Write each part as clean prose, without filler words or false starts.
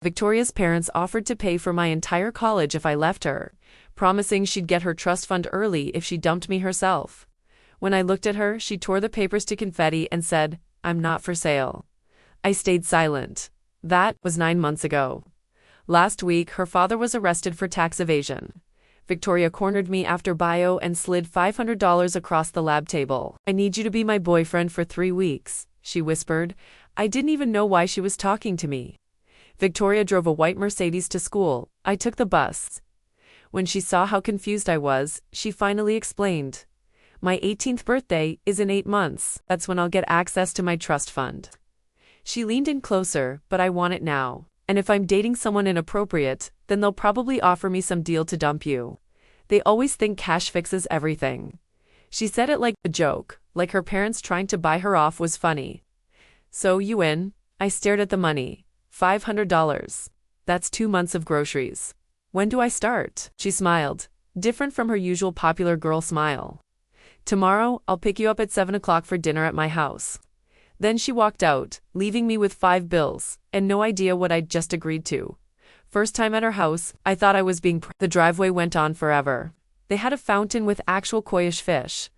Victoria's parents offered to pay for my entire college if I left her, promising she'd get her trust fund early if she dumped me herself. When I looked at her, she tore the papers to confetti and said, "I'm not for sale." I stayed silent. That was 9 months ago. Last week, her father was arrested for tax evasion. Victoria cornered me after bio and slid $500 across the lab table. "I need you to be my boyfriend for 3 weeks," she whispered. I didn't even know why she was talking to me. Victoria drove a white Mercedes to school. I took the bus. When she saw how confused I was, she finally explained. "My 18th birthday is in 8 months. That's when I'll get access to my trust fund." She leaned in closer, "But I want it now. And if I'm dating someone inappropriate, then they'll probably offer me some deal to dump you. They always think cash fixes everything." She said it like a joke, like her parents trying to buy her off was funny. "So you in?" I stared at the money. $500. That's 2 months of groceries. "When do I start?" She smiled, different from her usual popular girl smile. "Tomorrow, I'll pick you up at 7 o'clock for dinner at my house." Then she walked out, leaving me with 5 bills, and no idea what I'd just agreed to. First time at her house, I thought I was being The driveway went on forever. They had a fountain with actual koiish fish.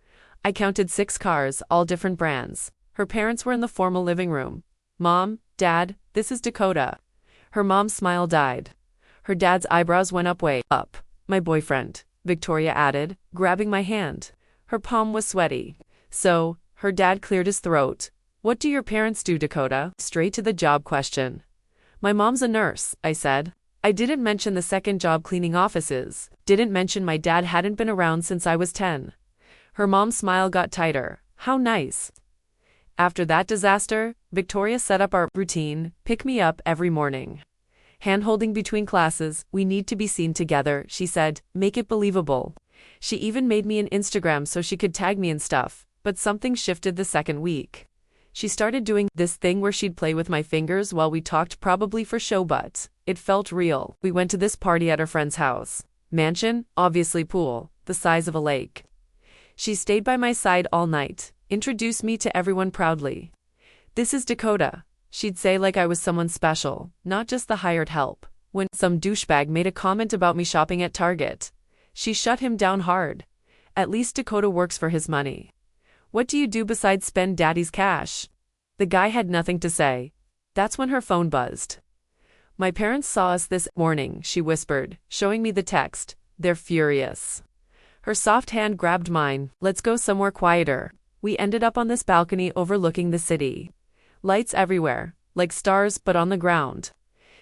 I counted 6 cars, all different brands. Her parents were in the formal living room. "Mom, Dad, this is Dakota." Her mom's smile died. Her dad's eyebrows went up way up. "My boyfriend," Victoria added, grabbing my hand. Her palm was sweaty. "So," her dad cleared his throat. "What do your parents do, Dakota?" Straight to the job question. "My mom's a nurse," I said. I didn't mention the second job cleaning offices, didn't mention my dad hadn't been around since I was 10. Her mom's smile got tighter. "How nice." After that disaster, Victoria set up our routine, pick me up every morning. Hand-holding between classes, "We need to be seen together," she said, "make it believable." She even made me an Instagram so she could tag me and stuff, but something shifted the second week. She started doing this thing where she'd play with my fingers while we talked, probably for show, but it felt real. We went to this party at her friend's house. Mansion, obviously pool, the size of a lake. She stayed by my side all night, introduced me to everyone proudly. "This is Dakota," she'd say like I was someone special, not just the hired help. When some douchebag made a comment about me shopping at Target, she shut him down hard. "At least Dakota works for his money. What do you do besides spend daddy's cash?" The guy had nothing to say. That's when her phone buzzed. "My parents saw us this morning," she whispered, showing me the text. "They're furious." Her soft hand grabbed mine. "Let's go somewhere quieter." We ended up on this balcony overlooking the city. Lights everywhere, like stars but on the ground.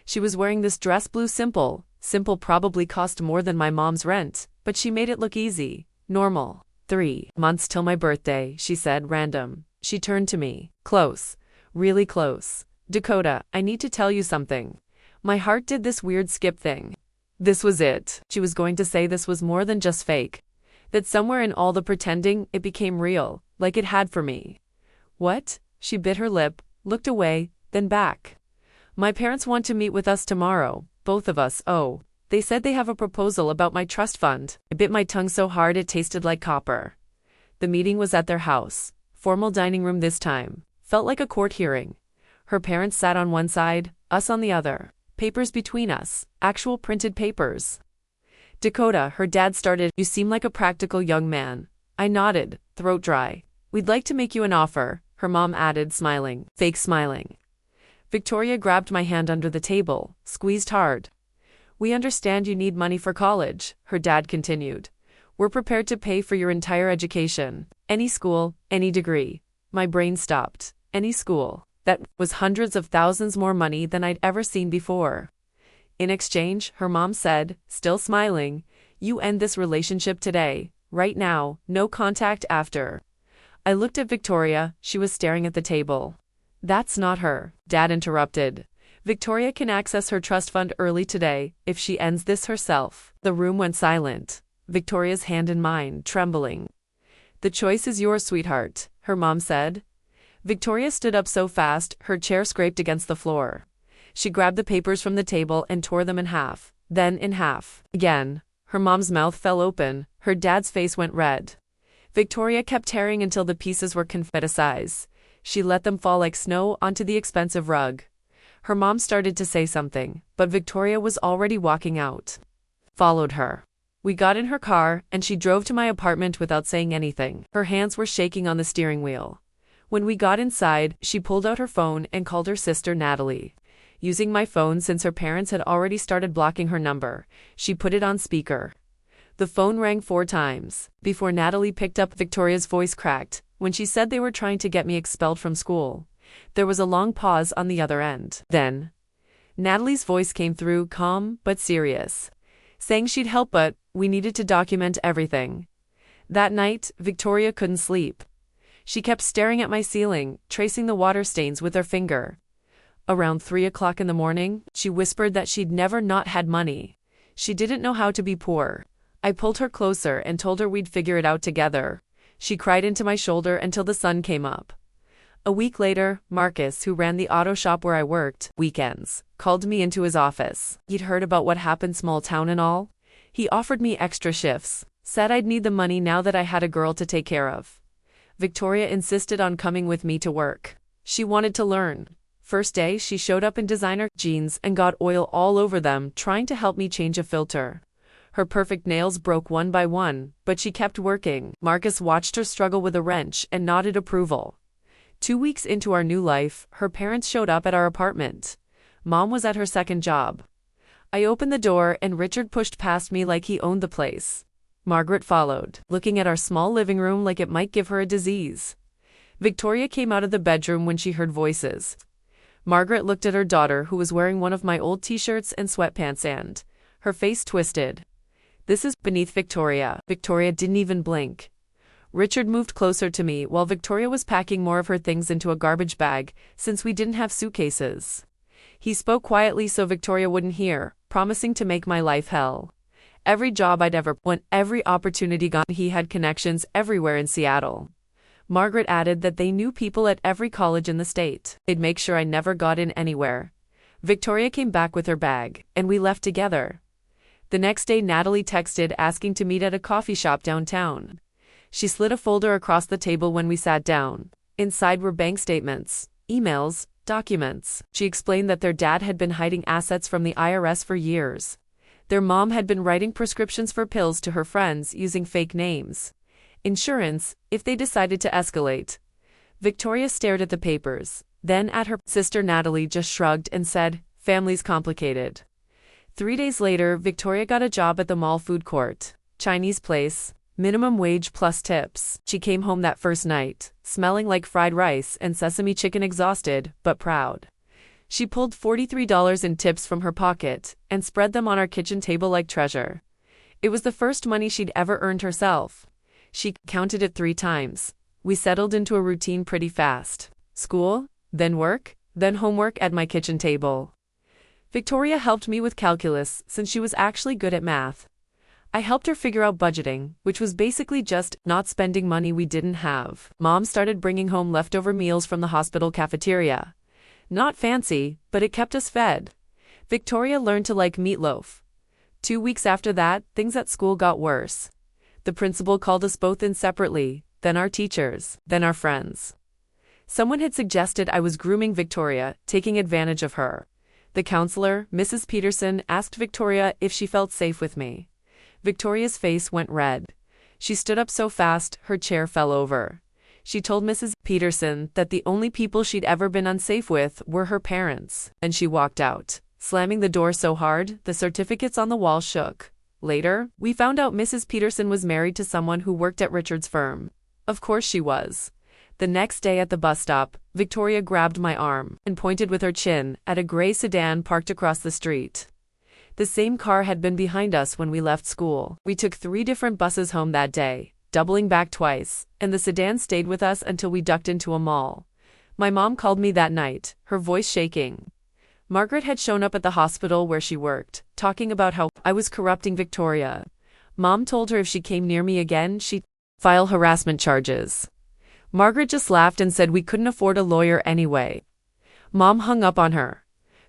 She was wearing this dress, blue simple. Simple probably cost more than my mom's rent, but she made it look easy, normal. 3 months till my birthday, she said, random. She turned to me. Close. Really close. "Dakota, I need to tell you something." My heart did this weird skip thing. This was it. She was going to say this was more than just fake. That somewhere in all the pretending, it became real, like it had for me. "What?" She bit her lip, looked away, then back. "My parents want to meet with us tomorrow, both of us. Oh. They said they have a proposal about my trust fund." I bit my tongue so hard it tasted like copper. The meeting was at their house. Formal dining room this time. Felt like a court hearing. Her parents sat on one side, us on the other. Papers between us. Actual printed papers. "Dakota," her dad started, "you seem like a practical young man." I nodded, throat dry. "We'd like to make you an offer," her mom added, smiling. Fake smiling. Victoria grabbed my hand under the table, squeezed hard. "We understand you need money for college," her dad continued. "We're prepared to pay for your entire education. Any school, any degree." My brain stopped. Any school. That was hundreds of thousands more money than I'd ever seen before. In exchange, her mom said, still smiling, "You end this relationship today, right now, no contact after." I looked at Victoria, she was staring at the table. "That's not her," Dad interrupted. "Victoria can access her trust fund early today, if she ends this herself." The room went silent. Victoria's hand in mine, trembling. "The choice is yours, sweetheart," her mom said. Victoria stood up so fast, her chair scraped against the floor. She grabbed the papers from the table and tore them in half, then in half. Again. Her mom's mouth fell open, her dad's face went red. Victoria kept tearing until the pieces were confetti size. She let them fall like snow onto the expensive rug. Her mom started to say something, but Victoria was already walking out. Followed her. We got in her car, and she drove to my apartment without saying anything. Her hands were shaking on the steering wheel. When we got inside, she pulled out her phone and called her sister Natalie. Using my phone since her parents had already started blocking her number, she put it on speaker. The phone rang 4 times. Before Natalie picked up, Victoria's voice cracked when she said they were trying to get me expelled from school. There was a long pause on the other end. Then, Natalie's voice came through, calm but serious, saying she'd help but we needed to document everything. That night, Victoria couldn't sleep. She kept staring at my ceiling, tracing the water stains with her finger. Around 3 o'clock in the morning, she whispered that she'd never not had money. She didn't know how to be poor. I pulled her closer and told her we'd figure it out together. She cried into my shoulder until the sun came up. A week later, Marcus, who ran the auto shop where I worked weekends, called me into his office. He'd heard about what happened, small town and all. He offered me extra shifts, said I'd need the money now that I had a girl to take care of. Victoria insisted on coming with me to work. She wanted to learn. First day, she showed up in designer jeans and got oil all over them, trying to help me change a filter. Her perfect nails broke one by one, but she kept working. Marcus watched her struggle with a wrench and nodded approval. 2 weeks into our new life, her parents showed up at our apartment. Mom was at her second job. I opened the door and Richard pushed past me like he owned the place. Margaret followed, looking at our small living room like it might give her a disease. Victoria came out of the bedroom when she heard voices. Margaret looked at her daughter, who was wearing one of my old t-shirts and sweatpants, and her face twisted. This is beneath Victoria. Victoria didn't even blink. Richard moved closer to me while Victoria was packing more of her things into a garbage bag, since we didn't have suitcases. He spoke quietly so Victoria wouldn't hear, promising to make my life hell. Every job I'd ever want, every opportunity gone. He had connections everywhere in Seattle. Margaret added that they knew people at every college in the state. They'd make sure I never got in anywhere. Victoria came back with her bag, and we left together. The next day, Natalie texted asking to meet at a coffee shop downtown. She slid a folder across the table when we sat down. Inside were bank statements, emails, documents. She explained that their dad had been hiding assets from the IRS for years. Their mom had been writing prescriptions for pills to her friends using fake names. Insurance, if they decided to escalate. Victoria stared at the papers, then at her sister. Natalie just shrugged and said, "Family's complicated." 3 days later, Victoria got a job at the mall food court. Chinese place, minimum wage plus tips. She came home that first night, smelling like fried rice and sesame chicken, exhausted, but proud. She pulled $43 in tips from her pocket and spread them on our kitchen table like treasure. It was the first money she'd ever earned herself. She counted it 3 times. We settled into a routine pretty fast. School, then work, then homework at my kitchen table. Victoria helped me with calculus since she was actually good at math. I helped her figure out budgeting, which was basically just not spending money we didn't have. Mom started bringing home leftover meals from the hospital cafeteria. Not fancy, but it kept us fed. Victoria learned to like meatloaf. 2 weeks after that, things at school got worse. The principal called us both in separately, then our teachers, then our friends. Someone had suggested I was grooming Victoria, taking advantage of her. The counselor, Mrs. Peterson, asked Victoria if she felt safe with me. Victoria's face went red. She stood up so fast, her chair fell over. She told Mrs. Peterson that the only people she'd ever been unsafe with were her parents, and she walked out, slamming the door so hard the certificates on the wall shook. Later, we found out Mrs. Peterson was married to someone who worked at Richard's firm. Of course she was. The next day at the bus stop, Victoria grabbed my arm and pointed with her chin at a gray sedan parked across the street. The same car had been behind us when we left school. We took 3 different buses home that day, doubling back twice, and the sedan stayed with us until we ducked into a mall. My mom called me that night, her voice shaking. Margaret had shown up at the hospital where she worked, talking about how I was corrupting Victoria. Mom told her if she came near me again, she'd file harassment charges. Margaret just laughed and said we couldn't afford a lawyer anyway. Mom hung up on her.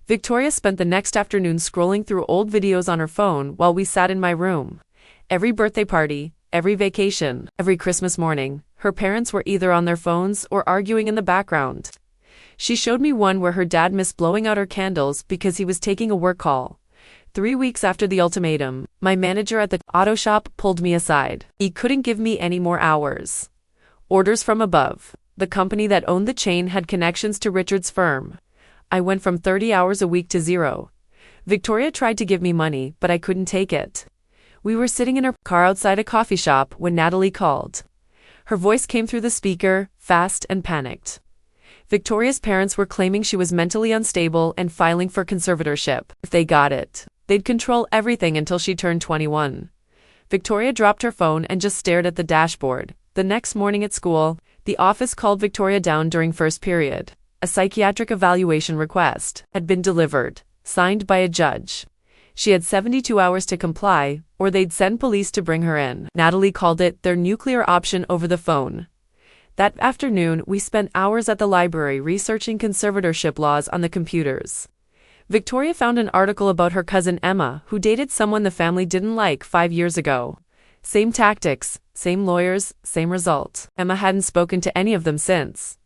Victoria spent the next afternoon scrolling through old videos on her phone while we sat in my room. Every birthday party, every vacation, every Christmas morning, her parents were either on their phones or arguing in the background. She showed me one where her dad missed blowing out her candles because he was taking a work call. 3 weeks after the ultimatum, my manager at the auto shop pulled me aside. He couldn't give me any more hours. Orders from above. The company that owned the chain had connections to Richard's firm. I went from 30 hours a week to 0. Victoria tried to give me money, but I couldn't take it. We were sitting in her car outside a coffee shop when Natalie called. Her voice came through the speaker, fast and panicked. Victoria's parents were claiming she was mentally unstable and filing for conservatorship. If they got it, they'd control everything until she turned 21. Victoria dropped her phone and just stared at the dashboard. The next morning at school, the office called Victoria down during first period. A psychiatric evaluation request had been delivered, signed by a judge. She had 72 hours to comply, or they'd send police to bring her in. Natalie called it their nuclear option over the phone. That afternoon, we spent hours at the library researching conservatorship laws on the computers. Victoria found an article about her cousin Emma, who dated someone the family didn't like 5 years ago. Same tactics, same lawyers, same result. Emma hadn't spoken to any of them since.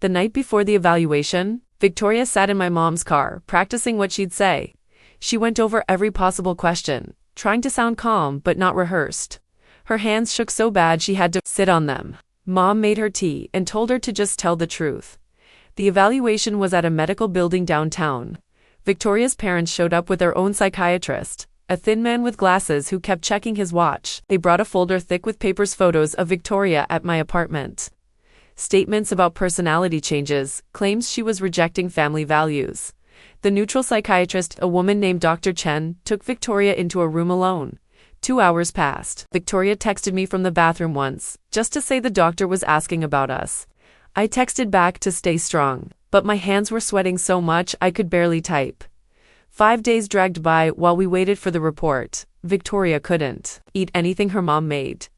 The night before the evaluation, Victoria sat in my mom's car, practicing what she'd say. She went over every possible question, trying to sound calm but not rehearsed. Her hands shook so bad she had to sit on them. Mom made her tea and told her to just tell the truth. The evaluation was at a medical building downtown. Victoria's parents showed up with their own psychiatrist, a thin man with glasses who kept checking his watch. They brought a folder thick with papers, photos of Victoria at my apartment. Statements about personality changes, claims she was rejecting family values. The neutral psychiatrist, a woman named Dr. Chen, took Victoria into a room alone. 2 hours passed. Victoria texted me from the bathroom once, just to say the doctor was asking about us. I texted back to stay strong, but my hands were sweating so much I could barely type. 5 days dragged by while we waited for the report. Victoria couldn't eat anything her mom made.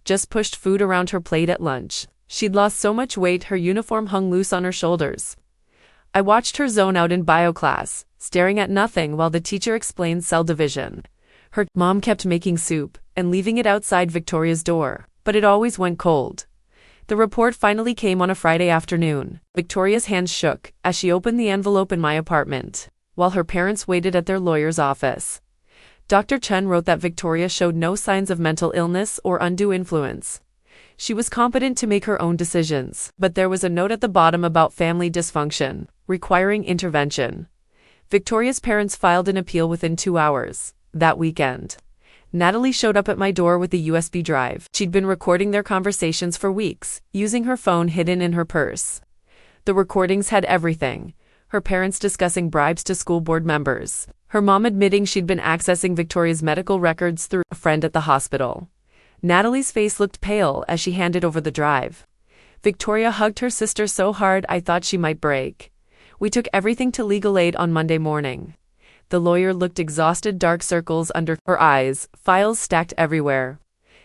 Just pushed food around her plate at lunch. She'd lost so much weight her uniform hung loose on her shoulders. I watched her zone out in bio class, staring at nothing while the teacher explained cell division. Her mom kept making soup and leaving it outside Victoria's door, but it always went cold. The report finally came on a Friday afternoon. Victoria's hands shook as she opened the envelope in my apartment, while her parents waited at their lawyer's office. Dr. Chen wrote that Victoria showed no signs of mental illness or undue influence. She was competent to make her own decisions, but there was a note at the bottom about family dysfunction, requiring intervention. Victoria's parents filed an appeal within 2 hours. That weekend, Natalie showed up at my door with a USB drive. She'd been recording their conversations for weeks, using her phone hidden in her purse. The recordings had everything: her parents discussing bribes to school board members, her mom admitting she'd been accessing Victoria's medical records through a friend at the hospital. Natalie's face looked pale as she handed over the drive. Victoria hugged her sister so hard I thought she might break. We took everything to legal aid on Monday morning. The lawyer looked exhausted, dark circles under her eyes, files stacked everywhere.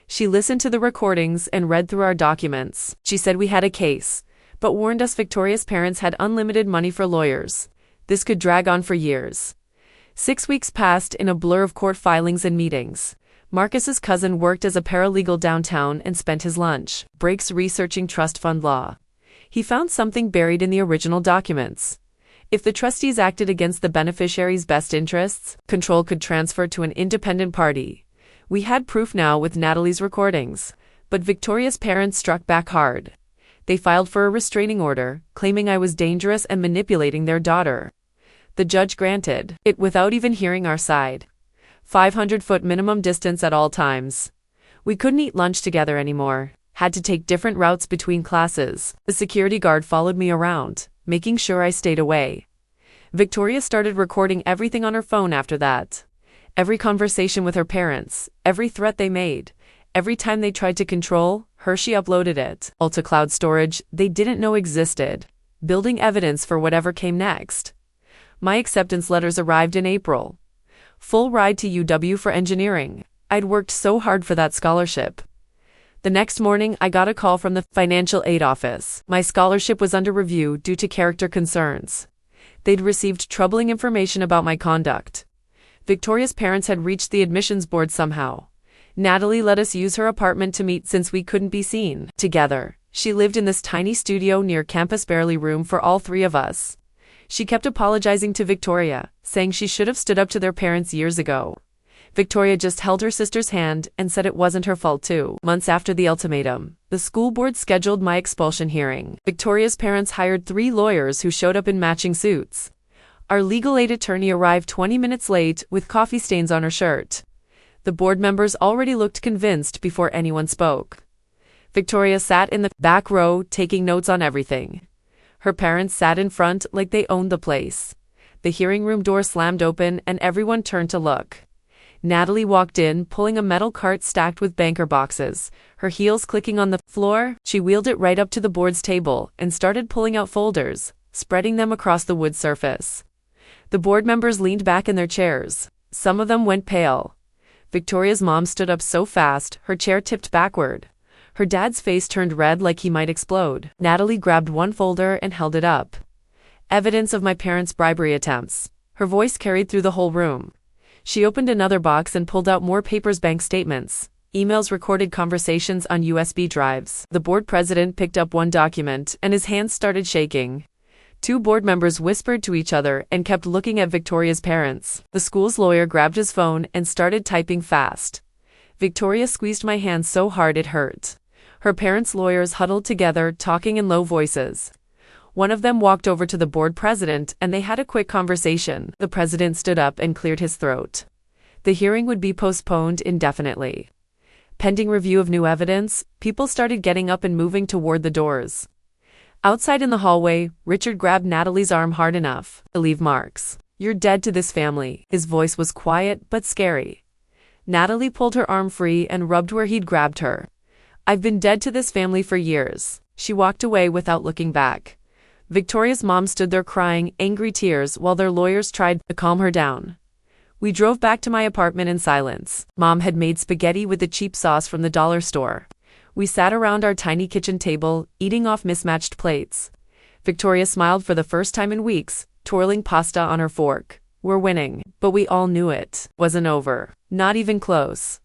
She listened to the recordings and read through our documents. She said we had a case, but warned us Victoria's parents had unlimited money for lawyers. This could drag on for years. 6 weeks passed in a blur of court filings and meetings. Marcus's cousin worked as a paralegal downtown and spent his lunch breaks researching trust fund law. He found something buried in the original documents. If the trustees acted against the beneficiary's best interests, control could transfer to an independent party. We had proof now with Natalie's recordings, but Victoria's parents struck back hard. They filed for a restraining order, claiming I was dangerous and manipulating their daughter. The judge granted it without even hearing our side. 500-foot minimum distance at all times. We couldn't eat lunch together anymore, had to take different routes between classes. The security guard followed me around, making sure I stayed away. Victoria started recording everything on her phone after that. Every conversation with her parents, every threat they made, every time they tried to control her, she uploaded it. All to cloud storage they didn't know existed, building evidence for whatever came next. My acceptance letters arrived in April. Full ride to UW for engineering. I'd worked so hard for that scholarship. The next morning, I got a call from the financial aid office. My scholarship was under review due to character concerns. They'd received troubling information about my conduct. Victoria's parents had reached the admissions board somehow. Natalie let us use her apartment to meet since we couldn't be seen together. She lived in this tiny studio near campus, barely room for all three of us. She kept apologizing to Victoria, saying she should have stood up to their parents years ago. Victoria just held her sister's hand and said it wasn't her fault too. Months after the ultimatum, the school board scheduled my expulsion hearing. Victoria's parents hired 3 lawyers who showed up in matching suits. Our legal aid attorney arrived 20 minutes late with coffee stains on her shirt. The board members already looked convinced before anyone spoke. Victoria sat in the back row taking notes on everything. Her parents sat in front like they owned the place. The hearing room door slammed open and everyone turned to look. Natalie walked in, pulling a metal cart stacked with banker boxes, her heels clicking on the floor. She wheeled it right up to the board's table and started pulling out folders, spreading them across the wood surface. The board members leaned back in their chairs. Some of them went pale. Victoria's mom stood up so fast, her chair tipped backward. Her dad's face turned red like he might explode. Natalie grabbed one folder and held it up. Evidence of my parents' bribery attempts. Her voice carried through the whole room. She opened another box and pulled out more papers, bank statements, emails, recorded conversations on USB drives. The board president picked up one document and his hands started shaking. 2 board members whispered to each other and kept looking at Victoria's parents. The school's lawyer grabbed his phone and started typing fast. Victoria squeezed my hand so hard it hurt. Her parents' lawyers huddled together, talking in low voices. One of them walked over to the board president and they had a quick conversation. The president stood up and cleared his throat. The hearing would be postponed indefinitely. Pending review of new evidence, people started getting up and moving toward the doors. Outside in the hallway, Richard grabbed Natalie's arm hard enough to leave marks. "You're dead to this family." His voice was quiet but scary. Natalie pulled her arm free and rubbed where he'd grabbed her. "I've been dead to this family for years." She walked away without looking back. Victoria's mom stood there crying angry tears while their lawyers tried to calm her down. We drove back to my apartment in silence. Mom had made spaghetti with the cheap sauce from the dollar store. We sat around our tiny kitchen table, eating off mismatched plates. Victoria smiled for the first time in weeks, twirling pasta on her fork. We're winning, but we all knew it wasn't over. Not even close.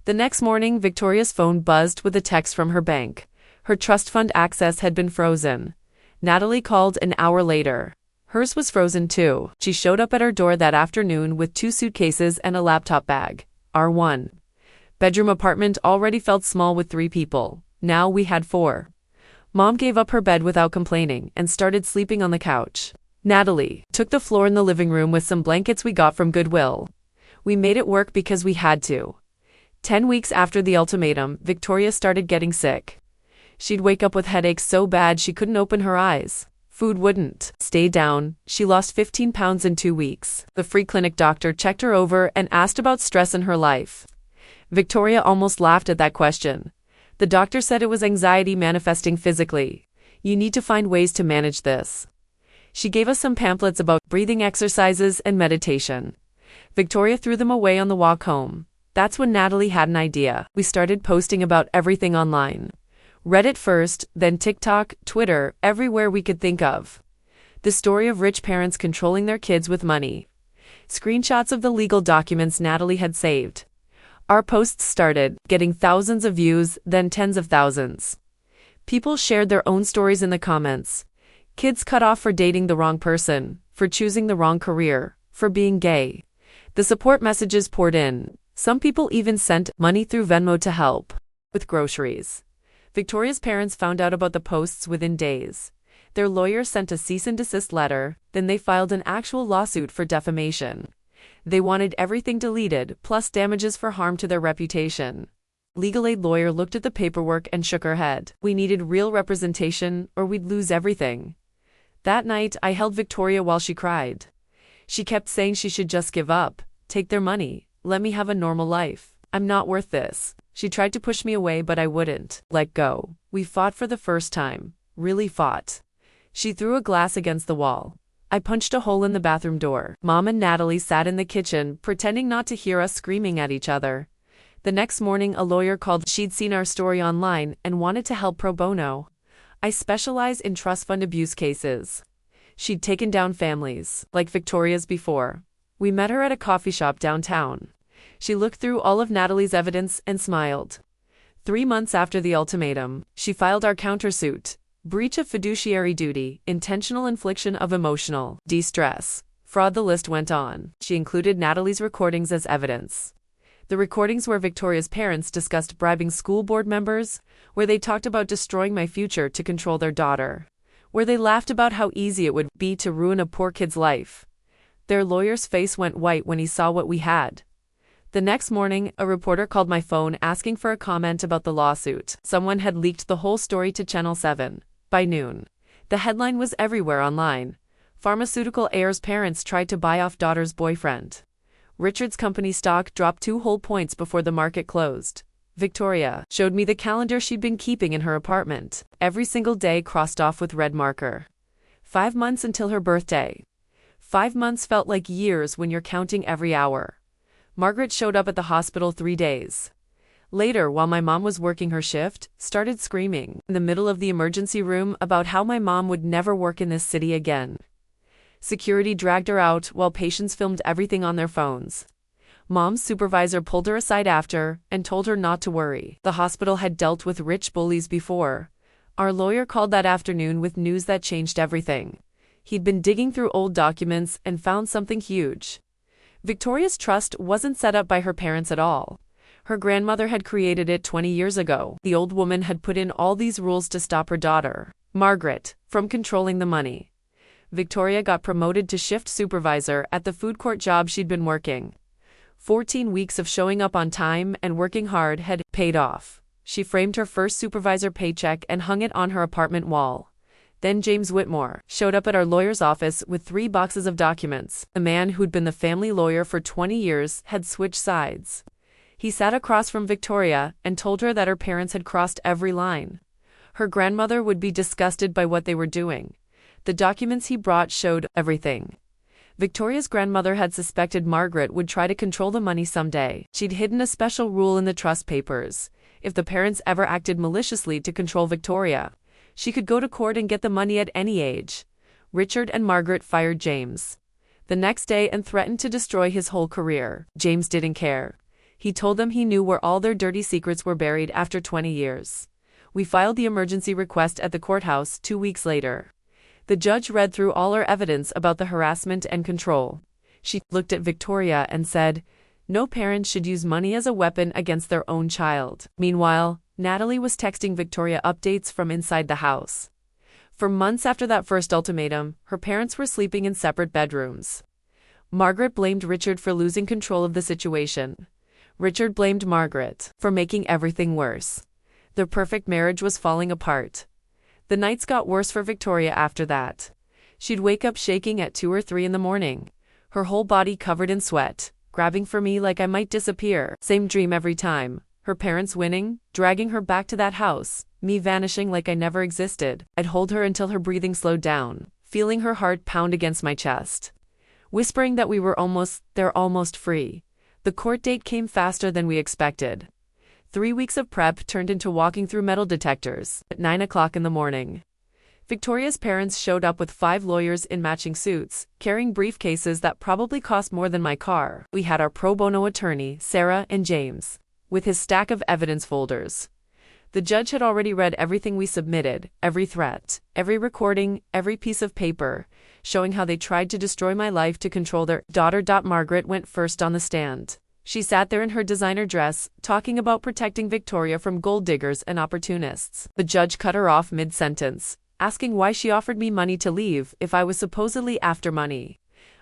The next morning, Victoria's phone buzzed with a text from her bank. Her trust fund access had been frozen. Natalie called an hour later. Hers was frozen too. She showed up at our door that afternoon with 2 suitcases and a laptop bag. Our 1-bedroom apartment already felt small with 3 people. Now we had 4. Mom gave up her bed without complaining and started sleeping on the couch. Natalie took the floor in the living room with some blankets we got from Goodwill. We made it work because we had to. 10 weeks after the ultimatum, Victoria started getting sick. She'd wake up with headaches so bad she couldn't open her eyes. Food wouldn't stay down. She lost 15 pounds in 2 weeks. The free clinic doctor checked her over and asked about stress in her life. Victoria almost laughed at that question. The doctor said it was anxiety manifesting physically. You need to find ways to manage this. She gave us some pamphlets about breathing exercises and meditation. Victoria threw them away on the walk home. That's when Natalie had an idea. We started posting about everything online. Reddit first, then TikTok, Twitter, everywhere we could think of. The story of rich parents controlling their kids with money. Screenshots of the legal documents Natalie had saved. Our posts started getting thousands of views, then tens of thousands. People shared their own stories in the comments. Kids cut off for dating the wrong person, for choosing the wrong career, for being gay. The support messages poured in. Some people even sent money through Venmo to help with groceries. Victoria's parents found out about the posts within days. Their lawyer sent a cease and desist letter, then they filed an actual lawsuit for defamation. They wanted everything deleted, plus damages for harm to their reputation. Legal aid lawyer looked at the paperwork and shook her head. We needed real representation, or we'd lose everything. That night, I held Victoria while she cried. She kept saying she should just give up, take their money, let me have a normal life. I'm not worth this. She tried to push me away, but I wouldn't let go. We fought for the first time. Really fought. She threw a glass against the wall. I punched a hole in the bathroom door. Mom and Natalie sat in the kitchen, pretending not to hear us screaming at each other. The next morning, a lawyer called. She'd seen our story online and wanted to help pro bono. I specialize in trust fund abuse cases. She'd taken down families, like Victoria's before. We met her at a coffee shop downtown. She looked through all of Natalie's evidence and smiled. 3 months after the ultimatum, she filed our countersuit. Breach of fiduciary duty, intentional infliction of emotional distress, fraud. The list went on. She included Natalie's recordings as evidence. The recordings where Victoria's parents discussed bribing school board members, where they talked about destroying my future to control their daughter, where they laughed about how easy it would be to ruin a poor kid's life. Their lawyer's face went white when he saw what we had. The next morning, a reporter called my phone asking for a comment about the lawsuit. Someone had leaked the whole story to Channel 7. By noon, the headline was everywhere online. Pharmaceutical heir's parents tried to buy off daughter's boyfriend. Richard's company stock dropped 2 whole points before the market closed. Victoria showed me the calendar she'd been keeping in her apartment. Every single day crossed off with red marker. 5 months until her birthday. 5 months felt like years when you're counting every hour. Margaret showed up at the hospital 3 days later while my mom was working her shift, started screaming in the middle of the emergency room about how my mom would never work in this city again. Security dragged her out while patients filmed everything on their phones. Mom's supervisor pulled her aside after and told her not to worry. The hospital had dealt with rich bullies before. Our lawyer called that afternoon with news that changed everything. He'd been digging through old documents and found something huge. Victoria's trust wasn't set up by her parents at all. Her grandmother had created it 20 years ago. The old woman had put in all these rules to stop her daughter, Margaret, from controlling the money. Victoria got promoted to shift supervisor at the food court job she'd been working. 14 weeks of showing up on time and working hard had paid off. She framed her first supervisor paycheck and hung it on her apartment wall. Then James Whitmore showed up at our lawyer's office with 3 boxes of documents. The man who'd been the family lawyer for 20 years had switched sides. He sat across from Victoria and told her that her parents had crossed every line. Her grandmother would be disgusted by what they were doing. The documents he brought showed everything. Victoria's grandmother had suspected Margaret would try to control the money someday. She'd hidden a special rule in the trust papers. If the parents ever acted maliciously to control Victoria, she could go to court and get the money at any age. Richard and Margaret fired James the next day and threatened to destroy his whole career. James didn't care. He told them he knew where all their dirty secrets were buried after 20 years. We filed the emergency request at the courthouse 2 weeks later. The judge read through all our evidence about the harassment and control. She looked at Victoria and said, "No parent should use money as a weapon against their own child." Meanwhile, Natalie was texting Victoria updates from inside the house. For months after that first ultimatum, her parents were sleeping in separate bedrooms. Margaret blamed Richard for losing control of the situation. Richard blamed Margaret for making everything worse. Their perfect marriage was falling apart. The nights got worse for Victoria after that. She'd wake up shaking at 2 or 3 in the morning, her whole body covered in sweat, grabbing for me like I might disappear. Same dream every time. Her parents winning, dragging her back to that house, me vanishing like I never existed. I'd hold her until her breathing slowed down, feeling her heart pound against my chest, whispering that we were almost free. The court date came faster than we expected. 3 weeks of prep turned into walking through metal detectors at 9 o'clock in the morning. Victoria's parents showed up with 5 lawyers in matching suits, carrying briefcases that probably cost more than my car. We had our pro bono attorney, Sarah, and James, with his stack of evidence folders. The judge had already read everything we submitted, every threat, every recording, every piece of paper, showing how they tried to destroy my life to control their daughter. Margaret went first on the stand. She sat there in her designer dress, talking about protecting Victoria from gold diggers and opportunists. The judge cut her off mid-sentence, asking why she offered me money to leave if I was supposedly after money.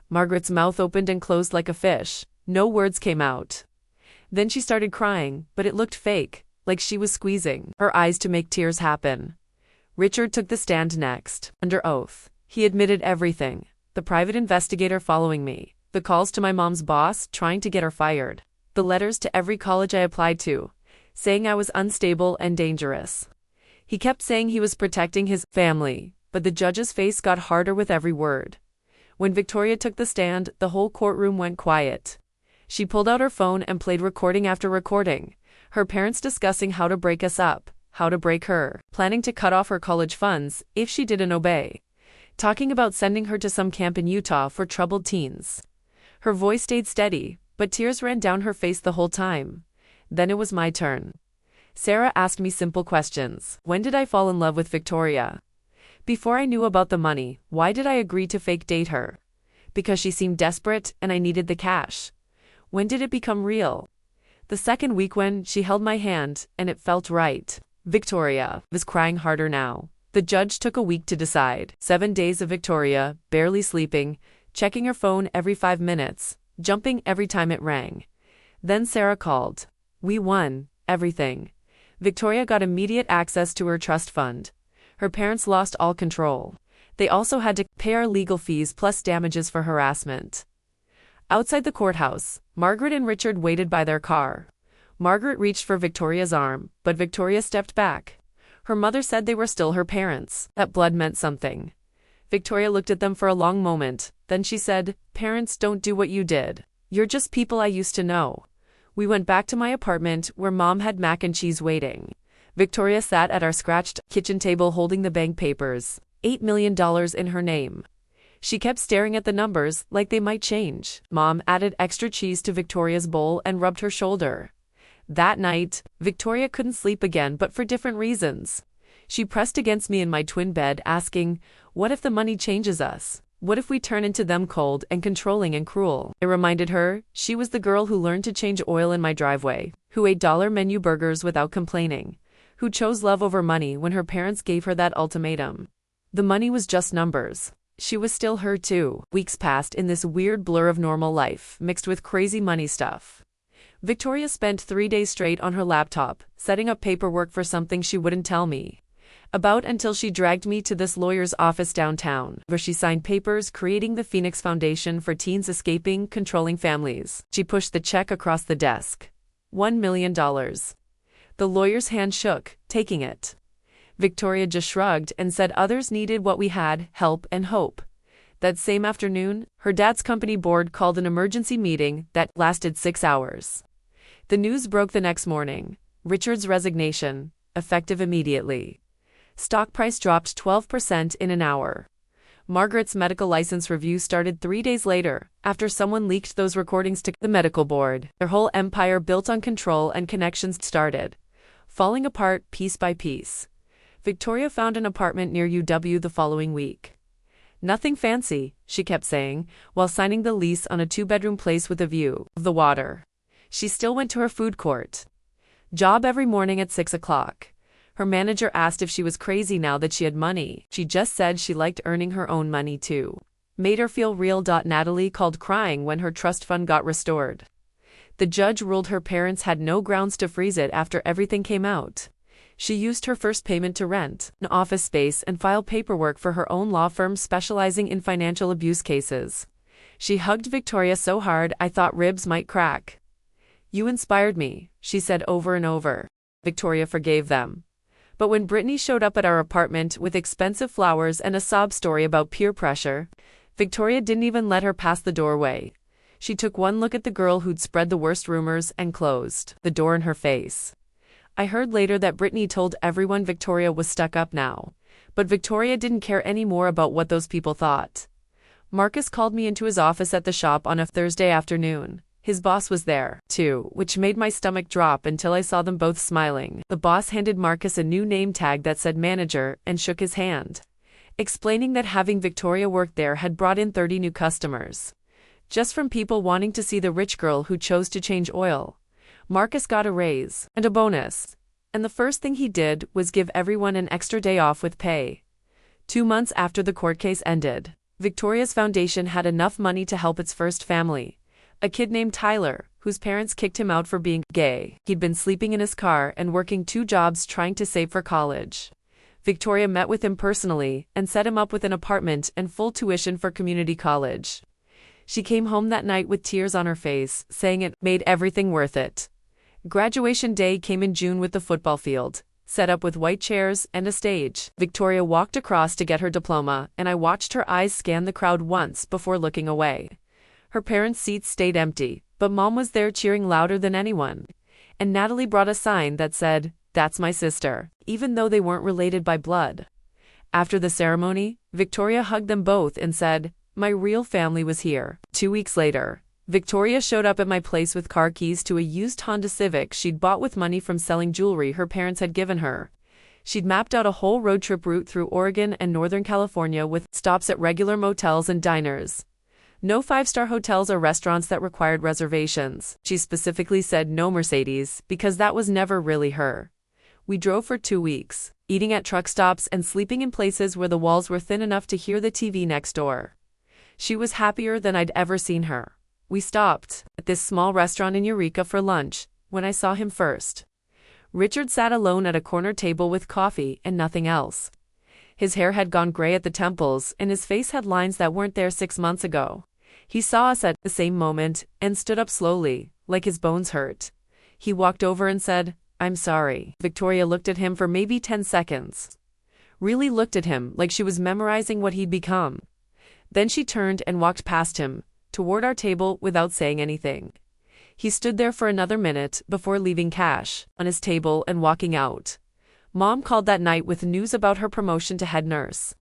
Margaret's mouth opened and closed like a fish. No words came out. Then she started crying, but it looked fake, like she was squeezing her eyes to make tears happen. Richard took the stand next. Under oath, he admitted everything. The private investigator following me, the calls to my mom's boss trying to get her fired, the letters to every college I applied to, saying I was unstable and dangerous. He kept saying he was protecting his family, but the judge's face got harder with every word. When Victoria took the stand, the whole courtroom went quiet. She pulled out her phone and played recording after recording. Her parents discussing how to break us up, how to break her, planning to cut off her college funds if she didn't obey, talking about sending her to some camp in Utah for troubled teens. Her voice stayed steady, but tears ran down her face the whole time. Then it was my turn. Sarah asked me simple questions. When did I fall in love with Victoria? Before I knew about the money, why did I agree to fake date her? Because she seemed desperate and I needed the cash. When did it become real? The second week when she held my hand and it felt right. Victoria was crying harder now. The judge took a week to decide. 7 days of Victoria, barely sleeping, checking her phone every 5 minutes, jumping every time it rang. Then Sarah called. We won everything. Victoria got immediate access to her trust fund. Her parents lost all control. They also had to pay our legal fees plus damages for harassment. Outside the courthouse, Margaret and Richard waited by their car. Margaret reached for Victoria's arm, but Victoria stepped back. Her mother said they were still her parents. That blood meant something. Victoria looked at them for a long moment, then she said, "Parents don't do what you did. You're just people I used to know." We went back to my apartment where Mom had mac and cheese waiting. Victoria sat at our scratched kitchen table holding the bank papers, $8 million in her name. She kept staring at the numbers like they might change. Mom added extra cheese to Victoria's bowl and rubbed her shoulder. That night, Victoria couldn't sleep again, but for different reasons. She pressed against me in my twin bed asking, what if the money changes us? What if we turn into them, cold and controlling and cruel? It reminded her she was the girl who learned to change oil in my driveway, who ate dollar menu burgers without complaining, who chose love over money when her parents gave her that ultimatum. The money was just numbers. She was still her too. Weeks passed in this weird blur of normal life, mixed with crazy money stuff. Victoria spent 3 days straight on her laptop, setting up paperwork for something she wouldn't tell me about until she dragged me to this lawyer's office downtown, where she signed papers creating the Phoenix Foundation for teens escaping controlling families. She pushed the check across the desk. $1 million. The lawyer's hand shook, taking it. Victoria just shrugged and said others needed what we had, help and hope. That same afternoon, her dad's company board called an emergency meeting that lasted 6 hours. The news broke the next morning. Richard's resignation, effective immediately. Stock price dropped 12% in an hour. Margaret's medical license review started 3 days later, after someone leaked those recordings to the medical board. Their whole empire built on control and connections started falling apart piece by piece. Victoria found an apartment near UW the following week. Nothing fancy, she kept saying, while signing the lease on a 2-bedroom place with a view of the water. She still went to her food court job every morning at 6 o'clock. Her manager asked if she was crazy now that she had money. She just said she liked earning her own money too. Made her feel real. Natalie called crying when her trust fund got restored. The judge ruled her parents had no grounds to freeze it after everything came out. She used her first payment to rent an office space and file paperwork for her own law firm specializing in financial abuse cases. She hugged Victoria so hard I thought ribs might crack. "You inspired me," she said over and over. Victoria forgave them. But when Brittany showed up at our apartment with expensive flowers and a sob story about peer pressure, Victoria didn't even let her pass the doorway. She took one look at the girl who'd spread the worst rumors and closed the door in her face. I heard later that Brittany told everyone Victoria was stuck up now. But Victoria didn't care any more about what those people thought. Marcus called me into his office at the shop on a Thursday afternoon. His boss was there, too, which made my stomach drop until I saw them both smiling. The boss handed Marcus a new name tag that said manager and shook his hand, explaining that having Victoria work there had brought in 30 new customers. Just from people wanting to see the rich girl who chose to change oil. Marcus got a raise and a bonus. And the first thing he did was give everyone an extra day off with pay. 2 months after the court case ended, Victoria's foundation had enough money to help its first family. A kid named Tyler, whose parents kicked him out for being gay. He'd been sleeping in his car and working 2 jobs trying to save for college. Victoria met with him personally and set him up with an apartment and full tuition for community college. She came home that night with tears on her face, saying it made everything worth it. Graduation day came in June with the football field, set up with white chairs and a stage. Victoria walked across to get her diploma, and I watched her eyes scan the crowd once before looking away. Her parents' seats stayed empty, but Mom was there cheering louder than anyone. And Natalie brought a sign that said, "That's my sister," even though they weren't related by blood. After the ceremony, Victoria hugged them both and said, "My real family was here." 2 weeks later, Victoria showed up at my place with car keys to a used Honda Civic she'd bought with money from selling jewelry her parents had given her. She'd mapped out a whole road trip route through Oregon and Northern California with stops at regular motels and diners. No five-star hotels or restaurants that required reservations. She specifically said no Mercedes, because that was never really her. We drove for 2 weeks, eating at truck stops and sleeping in places where the walls were thin enough to hear the TV next door. She was happier than I'd ever seen her. We stopped at this small restaurant in Eureka for lunch when I saw him first. Richard sat alone at a corner table with coffee and nothing else. His hair had gone gray at the temples and his face had lines that weren't there 6 months ago. He saw us at the same moment and stood up slowly, like his bones hurt. He walked over and said, "I'm sorry." Victoria looked at him for maybe 10 seconds. Really looked at him like she was memorizing what he'd become. Then she turned and walked past him, toward our table without saying anything. He stood there for another minute before leaving cash on his table and walking out. Mom called that night with news about her promotion to head nurse.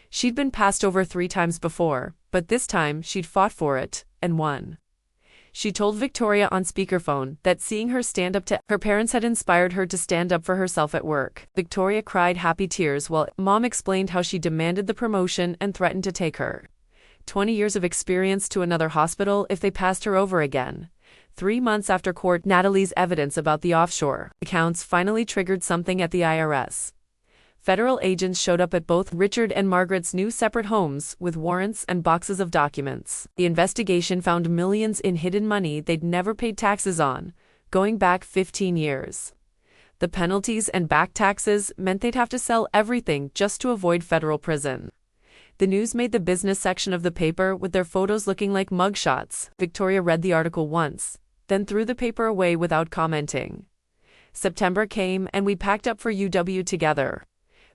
She'd been passed over 3 times before, but this time she'd fought for it and won. She told Victoria on speakerphone that seeing her stand up to her parents had inspired her to stand up for herself at work. Victoria cried happy tears while Mom explained how she demanded the promotion and threatened to take her 20 years of experience to another hospital if they passed her over again. 3 months after court, Natalie's evidence about the offshore accounts finally triggered something at the IRS. Federal agents showed up at both Richard and Margaret's new separate homes with warrants and boxes of documents. The investigation found millions in hidden money they'd never paid taxes on, going back 15 years. The penalties and back taxes meant they'd have to sell everything just to avoid federal prison. The news made the business section of the paper with their photos looking like mugshots. Victoria read the article once, then threw the paper away without commenting. September came and we packed up for UW together.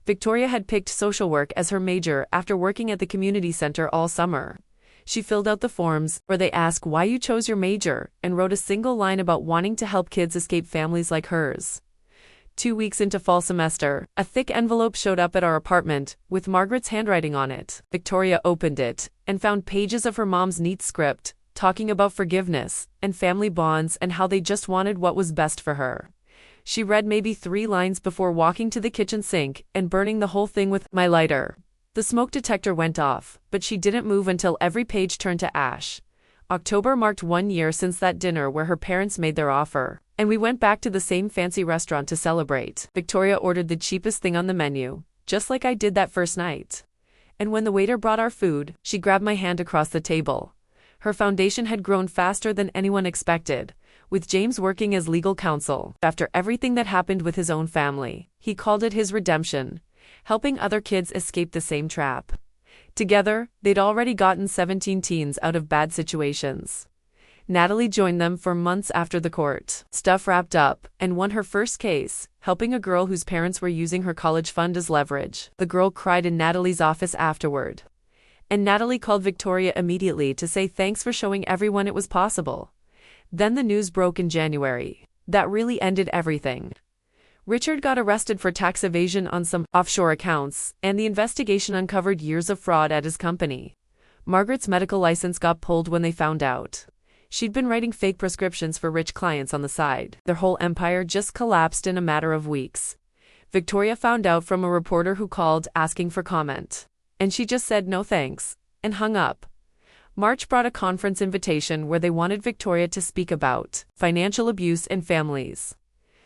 Victoria had picked social work as her major after working at the community center all summer. She filled out the forms where they ask why you chose your major and wrote a single line about wanting to help kids escape families like hers. 2 weeks into fall semester, a thick envelope showed up at our apartment with Margaret's handwriting on it. Victoria opened it and found pages of her mom's neat script, talking about forgiveness and family bonds and how they just wanted what was best for her. She read maybe 3 lines before walking to the kitchen sink and burning the whole thing with my lighter. The smoke detector went off, but she didn't move until every page turned to ash. October marked 1 year since that dinner where her parents made their offer, and we went back to the same fancy restaurant to celebrate. Victoria ordered the cheapest thing on the menu, just like I did that first night. And when the waiter brought our food, she grabbed my hand across the table. Her foundation had grown faster than anyone expected, with James working as legal counsel. After everything that happened with his own family, he called it his redemption, helping other kids escape the same trap. Together, they'd already gotten 17 teens out of bad situations. Natalie joined them for months after the court stuff wrapped up and won her first case, helping a girl whose parents were using her college fund as leverage. The girl cried in Natalie's office afterward. And Natalie called Victoria immediately to say thanks for showing everyone it was possible. Then the news broke in January. That really ended everything. Richard got arrested for tax evasion on some offshore accounts, and the investigation uncovered years of fraud at his company. Margaret's medical license got pulled when they found out. She'd been writing fake prescriptions for rich clients on the side. Their whole empire just collapsed in a matter of weeks. Victoria found out from a reporter who called asking for comment. And she just said no thanks, and hung up. March brought a conference invitation where they wanted Victoria to speak about financial abuse in families.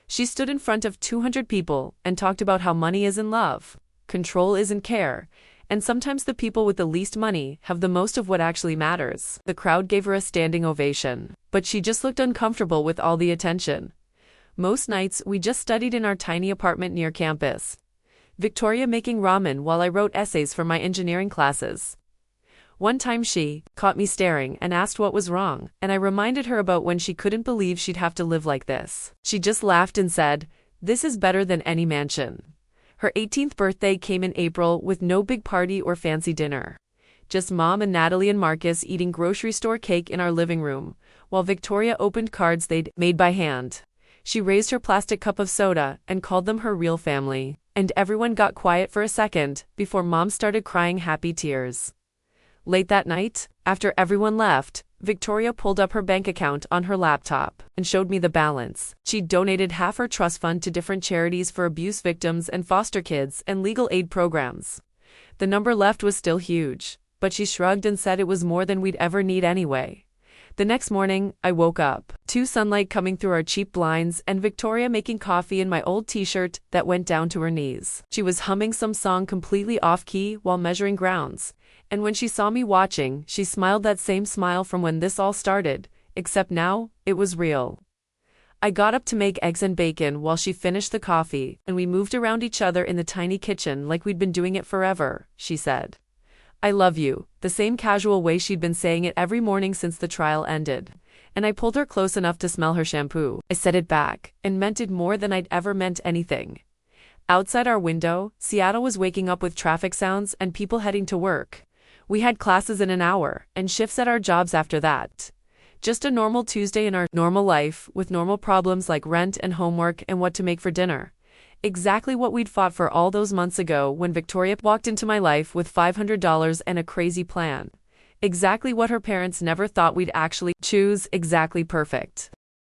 She stood in front of 200 people and talked about how money isn't love, control isn't care, and sometimes the people with the least money have the most of what actually matters. The crowd gave her a standing ovation, but she just looked uncomfortable with all the attention. Most nights, we just studied in our tiny apartment near campus. Victoria making ramen while I wrote essays for my engineering classes. One time she caught me staring and asked what was wrong, and I reminded her about when she couldn't believe she'd have to live like this. She just laughed and said, "This is better than any mansion." Her 18th birthday came in April with no big party or fancy dinner. Just Mom and Natalie and Marcus eating grocery store cake in our living room, while Victoria opened cards they'd made by hand. She raised her plastic cup of soda and called them her real family, and everyone got quiet for a second before Mom started crying happy tears. Late that night, after everyone left, Victoria pulled up her bank account on her laptop and showed me the balance. She'd donated half her trust fund to different charities for abuse victims and foster kids and legal aid programs. The number left was still huge, but she shrugged and said it was more than we'd ever need anyway. The next morning, I woke up to sunlight coming through our cheap blinds and Victoria making coffee in my old t-shirt that went down to her knees. She was humming some song completely off-key while measuring grounds, and when she saw me watching, she smiled that same smile from when this all started, except now, it was real. I got up to make eggs and bacon while she finished the coffee, and we moved around each other in the tiny kitchen like we'd been doing it forever, she said. I love you, the same casual way she'd been saying it every morning since the trial ended. And I pulled her close enough to smell her shampoo. I said it back, and meant it more than I'd ever meant anything. Outside our window, Seattle was waking up with traffic sounds and people heading to work. We had classes in an hour, and shifts at our jobs after that. Just a normal Tuesday in our normal life, with normal problems like rent and homework and what to make for dinner. Exactly what we'd fought for all those months ago when Victoria walked into my life with $500 and a crazy plan. Exactly what her parents never thought we'd actually choose, exactly perfect.